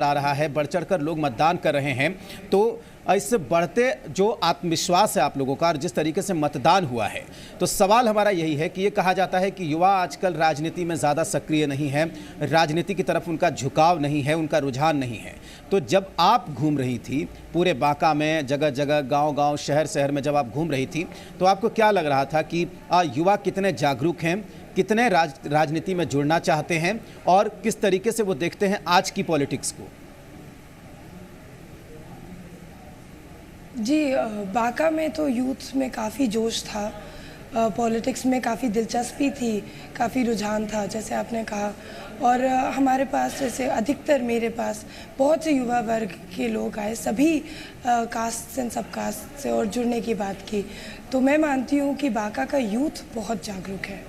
आ रहा है, बढ़ चढ़कर लोग मतदान कर रहे हैं, तो इससे बढ़ते जो आत्मविश्वास है आप लोगों का और जिस तरीके से मतदान हुआ है, तो सवाल हमारा यही है कि ये कहा जाता है कि युवा आजकल राजनीति में ज़्यादा सक्रिय नहीं है, राजनीति की तरफ उनका झुकाव नहीं है, उनका रुझान नहीं है। तो जब आप घूम रही थी पूरे बांका में, जगह जगह, गांव-गांव, शहर-शहर में जब आप घूम रही थी, तो आपको क्या लग रहा था कि युवा कितने जागरूक हैं, कितने राजनीति में जुड़ना चाहते हैं और किस तरीके से वो देखते हैं आज की पॉलिटिक्स को? जी, बांका में तो यूथ में काफ़ी जोश था, पॉलिटिक्स में काफ़ी दिलचस्पी थी, काफ़ी रुझान था जैसे आपने कहा। और हमारे पास जैसे अधिकतर मेरे पास बहुत से युवा वर्ग के लोग आए, सभी कास्ट एंड सब कास्ट से, और जुड़ने की बात की। तो मैं मानती हूँ कि बांका का यूथ बहुत जागरूक है।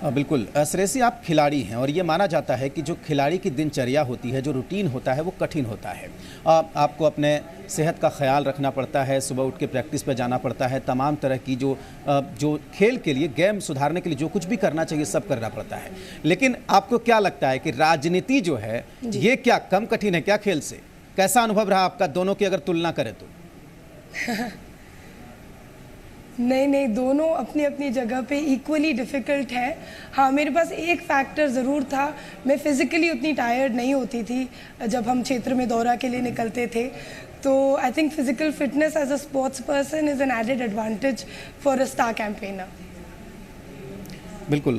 बिल्कुल। श्रेयसी, आप खिलाड़ी हैं और ये माना जाता है कि जो खिलाड़ी की दिनचर्या होती है, जो रूटीन होता है, वो कठिन होता है। आपको अपने सेहत का ख्याल रखना पड़ता है, सुबह उठ के प्रैक्टिस पे जाना पड़ता है, तमाम तरह की जो खेल के लिए, गेम सुधारने के लिए जो कुछ भी करना चाहिए सब करना पड़ता है। लेकिन आपको क्या लगता है कि राजनीति जो है ये क्या कम कठिन है क्या खेल से? कैसा अनुभव रहा आपका, दोनों की अगर तुलना करें तो? नहीं, दोनों अपनी अपनी जगह पे इक्वली डिफ़िकल्ट है। हाँ, मेरे पास एक फैक्टर ज़रूर था, मैं फ़िज़िकली उतनी टायर्ड नहीं होती थी जब हम क्षेत्र में दौरा के लिए निकलते थे। तो I think physical fitness as a sports person is an added advantage for a star campaigner. बिल्कुल।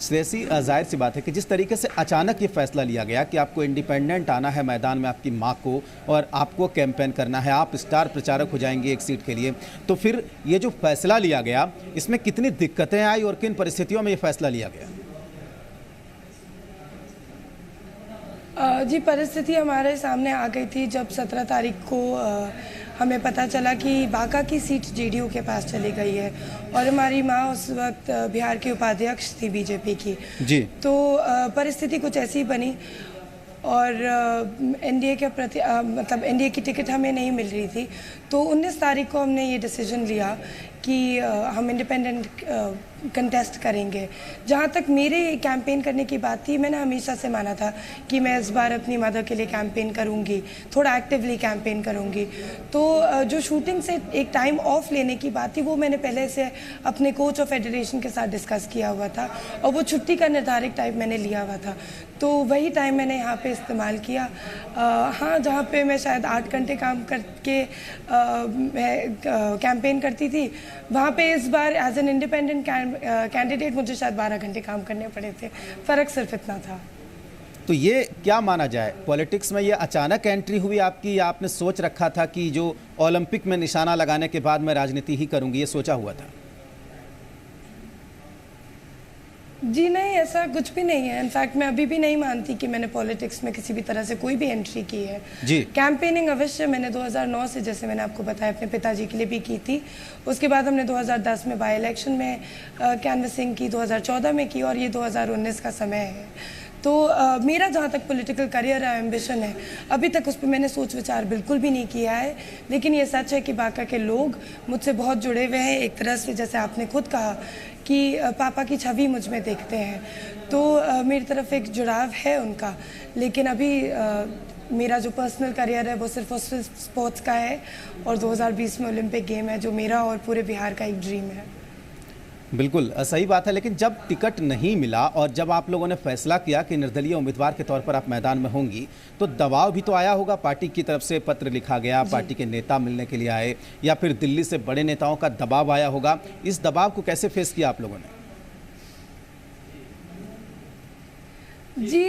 श्रेयसी, जाहिर सी बात है कि जिस तरीके से अचानक ये फैसला लिया गया कि आपको इंडिपेंडेंट आना है मैदान में आपकी माँ को और आपको कैंपेन करना है, आप स्टार प्रचारक हो जाएंगे एक सीट के लिए, तो फिर ये जो फैसला लिया गया इसमें कितनी दिक्कतें आई और किन परिस्थितियों में ये फैसला लिया गया? जी, परिस्थिति हमारे सामने आ गई थी जब 17 तारीख को हमें पता चला कि बांका की सीट जेडीयू के पास चली गई है और हमारी माँ उस वक्त बिहार की उपाध्यक्ष थी बीजेपी की जी। तो परिस्थिति कुछ ऐसी बनी और एनडीए के प्रति मतलब एनडीए की टिकट हमें नहीं मिल रही थी। तो 19 तारीख को हमने ये डिसीजन लिया कि हम इंडिपेंडेंट कंटेस्ट करेंगे। जहाँ तक मेरे कैंपेन करने की बात थी, मैंने हमेशा से माना था कि मैं इस बार अपनी मदर के लिए कैंपेन करूँगी, थोड़ा एक्टिवली कैंपेन करूँगी। तो जो शूटिंग से एक टाइम ऑफ लेने की बात थी वो मैंने पहले से अपने कोच और फेडरेशन के साथ डिस्कस किया हुआ था और वो छुट्टी का निर्धारित टाइम मैंने लिया हुआ था, तो वही टाइम मैंने यहाँ पे इस्तेमाल किया। हाँ, जहाँ पे मैं शायद 8 घंटे काम करके कैंपेन करती थी, वहाँ पे इस बार एज एन इंडिपेंडेंट कैंडिडेट मुझे शायद 12 घंटे काम करने पड़े थे। फ़र्क सिर्फ इतना था। तो ये क्या माना जाए, पॉलिटिक्स में ये अचानक एंट्री हुई आपकी या आपने सोच रखा था कि जो ओलंपिक में निशाना लगाने के बाद मैं राजनीति ही करूँगी, ये सोचा हुआ था? जी नहीं, ऐसा कुछ भी नहीं है। इनफैक्ट मैं अभी भी नहीं मानती कि मैंने पॉलिटिक्स में किसी भी तरह से कोई भी एंट्री की है जी। कैंपेनिंग अवश्य मैंने 2009 से, जैसे मैंने आपको बताया, अपने पिताजी के लिए भी की थी। उसके बाद हमने 2010 में बाई इलेक्शन में कैनवसिंग की, 2014 में की और ये 2019 का समय है। तो मेरा जहाँ तक पॉलिटिकल करियर है, एम्बिशन है, अभी तक उस पर मैंने सोच विचार बिल्कुल भी नहीं किया है। लेकिन ये सच है कि बांका के लोग मुझसे बहुत जुड़े हुए हैं। एक तरह से जैसे आपने खुद कहा कि पापा की छवि मुझ में देखते हैं, तो मेरी तरफ एक जुड़ाव है उनका। लेकिन अभी मेरा जो पर्सनल करियर है वो सिर्फ उस स्पोर्ट्स का है और 2020 में ओलंपिक गेम है जो मेरा और पूरे बिहार का एक ड्रीम है। बिल्कुल सही बात है। लेकिन जब टिकट नहीं मिला और जब आप लोगों ने फैसला किया कि निर्दलीय उम्मीदवार के तौर पर आप मैदान में होंगी, तो दबाव भी तो आया होगा, पार्टी की तरफ से पत्र लिखा गया, पार्टी के नेता मिलने के लिए आए या फिर दिल्ली से बड़े नेताओं का दबाव आया होगा। इस दबाव को कैसे फेस किया आप लोगों ने? जी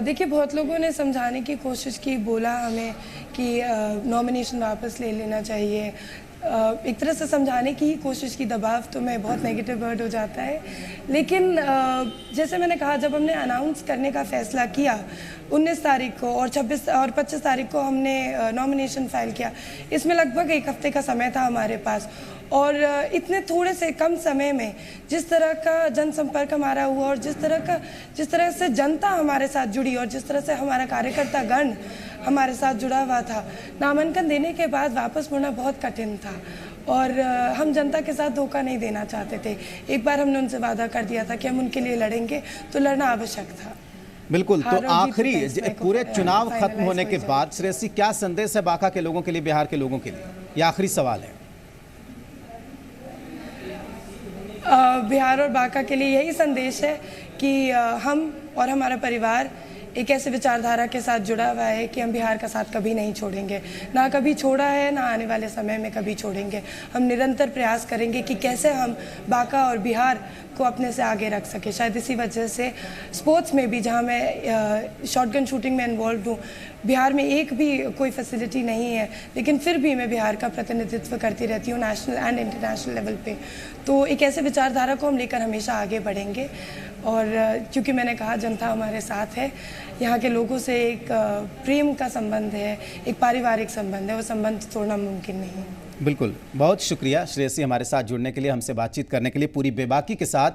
देखिए, बहुत लोगों ने समझाने की कोशिश की, बोला हमें कि नॉमिनेशन वापस ले लेना चाहिए, एक तरह से समझाने की ही कोशिश की। दबाव तो मैं बहुत नेगेटिव वर्ड हो जाता है, लेकिन जैसे मैंने कहा, जब हमने अनाउंस करने का फ़ैसला किया 19 तारीख को और 26 और 25 तारीख को हमने नॉमिनेशन फाइल किया, इसमें लगभग 1 हफ्ते का समय था हमारे पास। और इतने थोड़े से कम समय में जिस तरह का जनसंपर्क हमारा हुआ और जिस तरह से जनता हमारे साथ जुड़ी और जिस तरह से हमारा कार्यकर्ता गण हमारे साथ जुड़ा हुआ था, नामांकन देने के बाद वापस मुड़ना बहुत कठिन था और हम जनता के साथ धोखा नहीं देना चाहते थे। एक बार हमने उनसे वादा कर दिया था कि हम उनके लिए लड़ेंगे, तो लड़ना आवश्यक था। बिल्कुल। तो हार और जीत आखिरी होता है इसमें को पूरे चुनाव खत्म फाइनलाइज होने हो के जाए। बाद श्रेयसी क्या संदेश है बांका के लोगों के लिए, बिहार के लोगों के लिए? ये आखिरी सवाल है। बिहार और बांका के लिए यही संदेश है कि हम और हमारा परिवार एक ऐसे विचारधारा के साथ जुड़ा हुआ है कि हम बिहार का साथ कभी नहीं छोड़ेंगे, ना कभी छोड़ा है, ना आने वाले समय में कभी छोड़ेंगे। हम निरंतर प्रयास करेंगे कि कैसे हम बांका और बिहार को अपने से आगे रख सके। शायद इसी वजह से स्पोर्ट्स में भी, जहां मैं शॉटगन शूटिंग में इन्वॉल्व हूँ, बिहार में एक भी कोई फैसिलिटी नहीं है, लेकिन फिर भी मैं बिहार का प्रतिनिधित्व करती रहती हूँ नेशनल एंड इंटरनेशनल लेवल पे। तो एक ऐसे विचारधारा को हम लेकर हमेशा आगे बढ़ेंगे। और क्योंकि मैंने कहा जनता हमारे साथ है, यहाँ के लोगों से एक प्रेम का संबंध है, एक पारिवारिक संबंध है, वो संबंध तोड़ना मुमकिन नहीं है। बिल्कुल, बहुत शुक्रिया श्रेयसी हमारे साथ जुड़ने के लिए, हमसे बातचीत करने के लिए, पूरी बेबाकी के साथ